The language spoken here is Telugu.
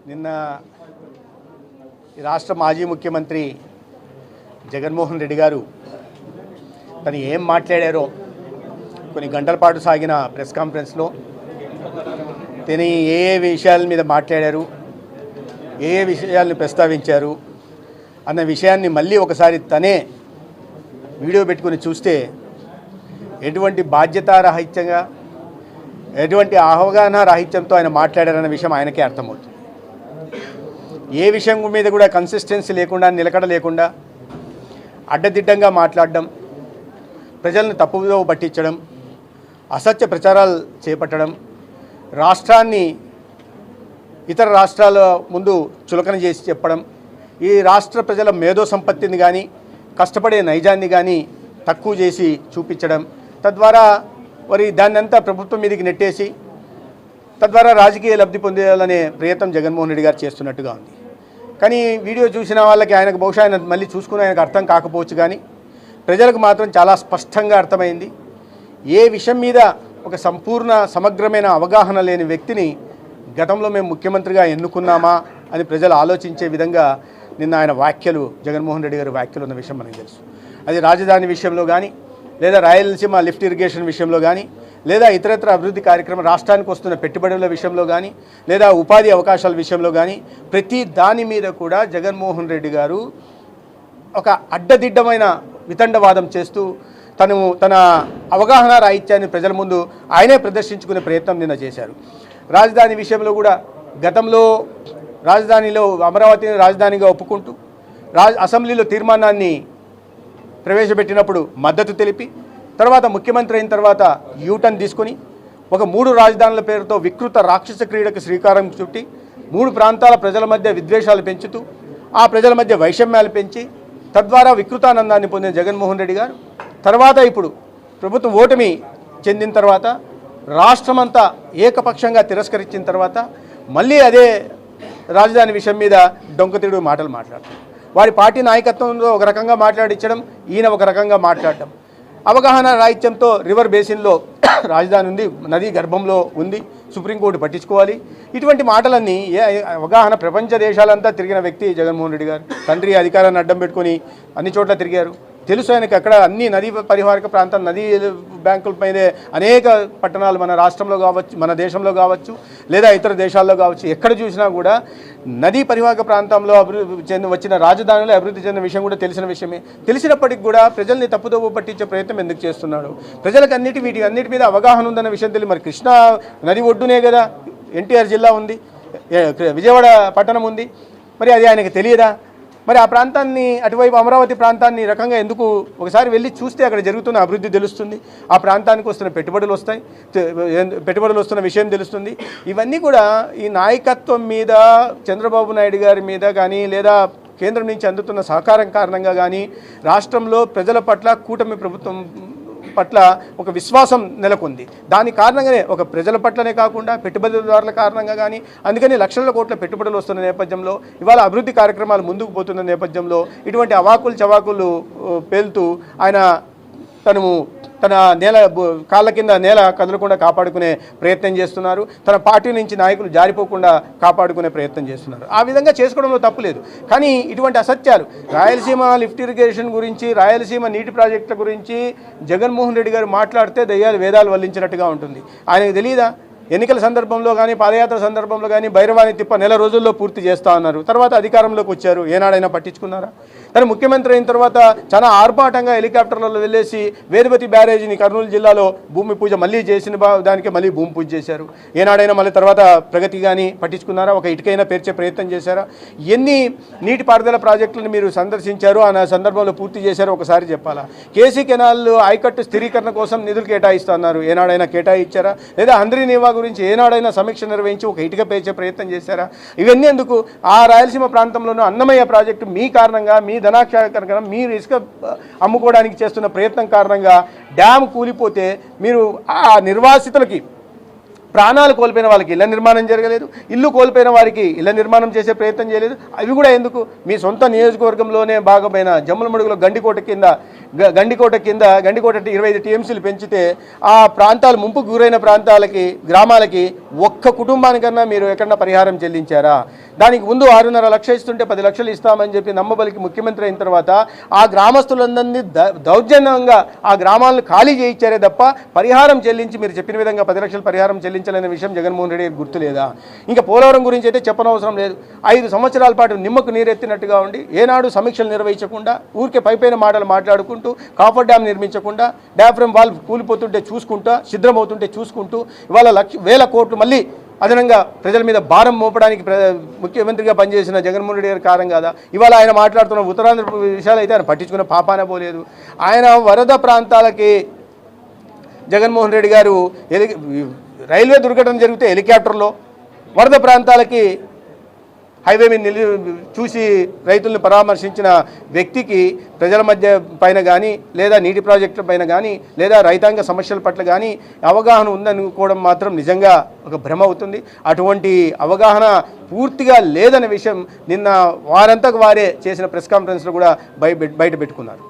నిన్న రాష్ట్ర మాజీ ముఖ్యమంత్రి జగన్మోహన్ రెడ్డి గారు తను ఏం మాట్లాడారో కొన్ని గంటల పాటు సాగిన ప్రెస్ కాన్ఫరెన్స్లో తను ఏ విషయాల మీద మాట్లాడారు, ఏ విషయాలను ప్రస్తావించారు అన్న విషయాన్ని మళ్ళీ ఒకసారి తనే వీడియో పెట్టుకుని చూస్తే ఎటువంటి బాధ్యతారాహిత్యంగా, ఎటువంటి అవగాహన రాహిత్యంతో ఆయన మాట్లాడారన్న విషయం ఆయనకే అర్థమవుతుంది. ఏ విషయం మీద కూడా కన్సిస్టెన్సీ లేకుండా, నిలకడ లేకుండా అడ్డదిడ్డంగా మాట్లాడడం, ప్రజలను తప్పుదో పట్టించడం, అసత్య ప్రచారాలు చేపట్టడం, రాష్ట్రాన్ని ఇతర రాష్ట్రాల ముందు చులకన చేసి చెప్పడం, ఈ రాష్ట్ర ప్రజల మేధో సంపత్తిని కానీ కష్టపడే నైజాన్ని కానీ తక్కువ చేసి చూపించడం, తద్వారా మరి దాన్ని అంతా ప్రభుత్వం మీదకి నెట్టేసి తద్వారా రాజకీయ లబ్ధి పొందాలనే ప్రయత్నం జగన్మోహన్ రెడ్డి గారు చేస్తున్నట్టుగా ఉంది. కానీ వీడియో చూసిన వాళ్ళకి ఆయనకు బహుశా ఆయన మళ్ళీ చూసుకుని ఆయనకు అర్థం కాకపోవచ్చు, కానీ ప్రజలకు మాత్రం చాలా స్పష్టంగా అర్థమైంది. ఏ విషయం మీద ఒక సంపూర్ణ సమగ్రమైన అవగాహన లేని వ్యక్తిని గతంలో మేము ముఖ్యమంత్రిగా ఎన్నుకున్నామా అని ప్రజలు ఆలోచించే విధంగా నిన్న ఆయన వ్యాఖ్యలు, జగన్మోహన్ రెడ్డి గారి వ్యాఖ్యలు ఉన్న విషయం మనకు తెలుసు. అది రాజధాని విషయంలో కానీ, లేదా రాయలసీమ లిఫ్ట్ ఇరిగేషన్ విషయంలో కానీ, లేదా ఇతరత్ర అభివృద్ధి కార్యక్రమం రాష్ట్రానికి వస్తున్న పెట్టుబడుల విషయంలో కానీ, లేదా ఉపాధి అవకాశాల విషయంలో కానీ, ప్రతి దాని మీద కూడా జగన్మోహన్ రెడ్డి గారు ఒక అడ్డదిడ్డమైన వితండవాదం చేస్తూ తన అవగాహన రాహిత్యాన్ని ప్రజల ముందు ఆయనే ప్రదర్శించుకునే ప్రయత్నం నిన్న చేశారు. రాజధాని విషయంలో కూడా గతంలో రాజధానిలో అమరావతిని రాజధానిగా ఒప్పుకుంటూ అసెంబ్లీలో తీర్మానాన్ని ప్రవేశపెట్టినప్పుడు మద్దతు తెలిపి, తర్వాత ముఖ్యమంత్రి అయిన తర్వాత యూటర్న్ తీసుకొని ఒక 3 రాజధానుల పేరుతో వికృత రాక్షస క్రీడకు శ్రీకారం చుట్టి 3 ప్రాంతాల ప్రజల మధ్య విద్వేషాలు పెంచుతూ ఆ ప్రజల మధ్య వైషమ్యాలు పెంచి తద్వారా వికృతానందాన్ని పొందిన జగన్మోహన్ రెడ్డి గారు తర్వాత ఇప్పుడు ప్రభుత్వం ఓటమి చెందిన తర్వాత రాష్ట్రమంతా ఏకపక్షంగా తిరస్కరించిన తర్వాత మళ్ళీ అదే రాజధాని విషయం మీద డొంకతిరుడు మాటలు మాట్లాడతారు. వారి పార్టీ నాయకత్వంలో ఒక రకంగా మాట్లాడించడం, ఈయన ఒక రకంగా మాట్లాడటం, అవగాహన రాహిత్యంతో రివర్ బేసిన్లో రాజధాని ఉంది, నదీ గర్భంలో ఉంది, సుప్రీంకోర్టు పట్టించుకోవాలి, ఇటువంటి మాటలన్నీ అవగాహన ప్రపంచ దేశాలంతా తిరిగిన వ్యక్తి జగన్మోహన్ రెడ్డి గారు. తండ్రి అధికారాన్ని అడ్డం పెట్టుకొని అన్ని చోట్ల తిరిగారు. తెలుసు ఆయనకి అక్కడ అన్ని నదీ పరివాహక ప్రాంతం, నదీ బ్యాంకులపైనే అనేక పట్టణాలు మన రాష్ట్రంలో కావచ్చు, మన దేశంలో కావచ్చు, లేదా ఇతర దేశాల్లో కావచ్చు, ఎక్కడ చూసినా కూడా నదీ పరివాహక ప్రాంతంలో వచ్చిన రాజధానిలో అభివృద్ధి చెందిన విషయం కూడా తెలిసిన విషయమే. తెలిసినప్పటికీ కూడా ప్రజల్ని తప్పుదోవ పట్టించే ప్రయత్నం ఎందుకు చేస్తున్నాడు? ప్రజలకు వీటి అన్నిటి మీద అవగాహన ఉందన్న విషయం తెలియదు. మరి కృష్ణా నది ఒడ్డునే కదా ఎన్టీఆర్ జిల్లా ఉంది, విజయవాడ పట్టణం ఉంది, మరి అది ఆయనకు తెలియదా? మరి ఆ ప్రాంతాన్ని, అటువైపు అమరావతి ప్రాంతాన్ని రకంగా ఎందుకు ఒకసారి వెళ్ళి చూస్తే అక్కడ జరుగుతున్న అభివృద్ధి తెలుస్తుంది, ఆ ప్రాంతానికి వస్తున్న పెట్టుబడులు వస్తున్న విషయం తెలుస్తుంది. ఇవన్నీ కూడా ఈ నాయకత్వం మీద, చంద్రబాబు నాయుడు గారి మీద కానీ, లేదా కేంద్రం నుంచి అందుతున్న సహకారం కారణంగా కానీ రాష్ట్రంలో ప్రజల పట్ల, కూటమి ప్రభుత్వం పట్ల ఒక విశ్వాసం నెలకొంది. దాని కారణంగానే ఒక ప్రజల పట్లనే కాకుండా పెట్టుబడిదారుల కారణంగా కానీ, అందుకని లక్షల కోట్ల పెట్టుబడులు వస్తున్న నేపథ్యంలో, ఇవాళ అభివృద్ధి కార్యక్రమాలు ముందుకు పోతున్న నేపథ్యంలో ఇటువంటి అవాకులు చవాకులు పేలుతూ ఆయన తన కాళ్ళ కింద నేల కదలకుండా కాపాడుకునే ప్రయత్నం చేస్తున్నారు. తన పార్టీ నుంచి నాయకులు జారిపోకుండా కాపాడుకునే ప్రయత్నం చేస్తున్నారు. ఆ విధంగా చేసుకోవడంలో తప్పు లేదు. కానీ ఇటువంటి అసత్యాలు, రాయలసీమ లిఫ్ట్ ఇరిగేషన్ గురించి, రాయలసీమ నీటి ప్రాజెక్టుల గురించి జగన్మోహన్ రెడ్డి గారు మాట్లాడితే దయ్యాలు వేదాలు వల్లించినట్టుగా ఉంటుంది. ఆయనకు తెలియదా? ఎన్నికల సందర్భంలో కానీ, పాదయాత్ర సందర్భంలో కానీ బైరవాణి తిప్ప నెల రోజుల్లో పూర్తి చేస్తా ఉన్నారు. తర్వాత అధికారంలోకి వచ్చారు, ఏనాడైనా పట్టించుకున్నారా? తను ముఖ్యమంత్రి అయిన తర్వాత చాలా ఆర్భాటంగా హెలికాప్టర్లలో వెళ్ళేసి వేదవతి బ్యారేజీని కర్నూలు జిల్లాలో భూమి పూజ మళ్ళీ చేసిన దానికి మళ్ళీ భూమి పూజ చేశారు. ఏనాడైనా మళ్ళీ తర్వాత ప్రగతి కానీ పట్టించుకున్నారా? ఒక ఇటుకైనా పేర్చే ప్రయత్నం చేశారా? ఎన్ని నీటిపారుదల ప్రాజెక్టులను మీరు సందర్శించారు, ఆ సందర్భంలో పూర్తి చేశారో ఒకసారి చెప్పాలా? కేసీ కెనాల్ ఆయకట్టు స్థిరీకరణ కోసం నిధులు కేటాయిస్తున్నారు, ఏనాడైనా కేటాయించారా? లేదా హంద్రీనీవా గురించి ఏనాడైనా సమీక్ష నిర్వహించి ఒక ఇటుక పేర్చే ప్రయత్నం చేశారా? ఇవన్నీ ఎందుకు? ఆ రాయలసీమ ప్రాంతంలోనూ అన్నమయ్య ప్రాజెక్టు మీ కారణంగా, మీ ధనాక్షేకరణ, మీరు ఇసుక అమ్ముకోవడానికి చేస్తున్న ప్రయత్నం కారణంగా డ్యామ్ కూలిపోతే మీరు ఆ నిర్వాసితులకి, ప్రాణాలు కోల్పోయిన వాళ్ళకి ఇళ్ల నిర్మాణం జరగలేదు, ఇల్లు కోల్పోయిన వారికి ఇళ్ల నిర్మాణం చేసే ప్రయత్నం చేయలేదు. అవి కూడా ఎందుకు? మీ సొంత నియోజకవర్గంలోనే భాగమైన జమ్మలమడుగులో గండికోట కింద 25 టీఎంసీలు పెంచితే ఆ ప్రాంతాలు, ముంపుకు గురైన ప్రాంతాలకి, గ్రామాలకి ఒక్క కుటుంబానికన్నా మీరు ఎక్కడన్నా పరిహారం చెల్లించారా? దానికి ముందు 6.5 లక్షలు ఇస్తుంటే 10 లక్షలు ఇస్తామని చెప్పి నమ్మబలికి ముఖ్యమంత్రి అయిన తర్వాత ఆ గ్రామస్తులందరినీ దౌర్జన్యంగా ఆ గ్రామాలను ఖాళీ చేయించారే తప్ప పరిహారం చెల్లించి మీరు చెప్పిన విధంగా 10 లక్షల పరిహారం చెల్లించాలనే విషయం జగన్మోహన్ రెడ్డి గారికి గుర్తులేదా? ఇంకా పోలవరం గురించి అయితే చెప్పనవసరం లేదు. 5 సంవత్సరాల పాటు నిమ్మకు నీరెత్తినట్టుగా ఉండి ఏనాడు సమీక్షలు నిర్వహించకుండా ఊరికే పైపైన మాటలు మాట్లాడుకుంటూ కాఫర్ డ్యామ్ నిర్మించకుండా డ్యాఫ్రమ్ వాల్ కూలిపోతుంటే చూసుకుంటా సిద్ధమవుతుంటే చూసుకుంటూ ఇవాళ వేల కోట్లు మళ్ళీ అదనంగా ప్రజల మీద భారం మోపడానికి ముఖ్యమంత్రిగా పనిచేసిన జగన్మోహన్ రెడ్డి గారి కారణం కాదా? ఇవాళ ఆయన మాట్లాడుతున్న ఉత్తరాంధ్ర విషయాలు అయితే ఆయన పట్టించుకున్న పాపానే పోలేదు. ఆయన వరద ప్రాంతాలకి జగన్మోహన్ రెడ్డి గారు రైల్వే దుర్ఘటన జరిగితే హెలికాప్టర్లో, వరద ప్రాంతాలకి హైవే మీద చూసి రైతులను పరామర్శించిన వ్యక్తికి ప్రజల మధ్య పైన కానీ లేదా నీటి ప్రాజెక్టుల పైన కానీ లేదా రైతాంగ సమస్యల పట్ల కానీ అవగాహన ఉందనుకోవడం మాత్రం నిజంగా ఒక భ్రమ అవుతుంది. అటువంటి అవగాహన పూర్తిగా లేదనే విషయం నిన్న వారంతకు వారే చేసిన ప్రెస్ కాన్ఫరెన్స్లో కూడా బయట పెట్టుకున్నారు.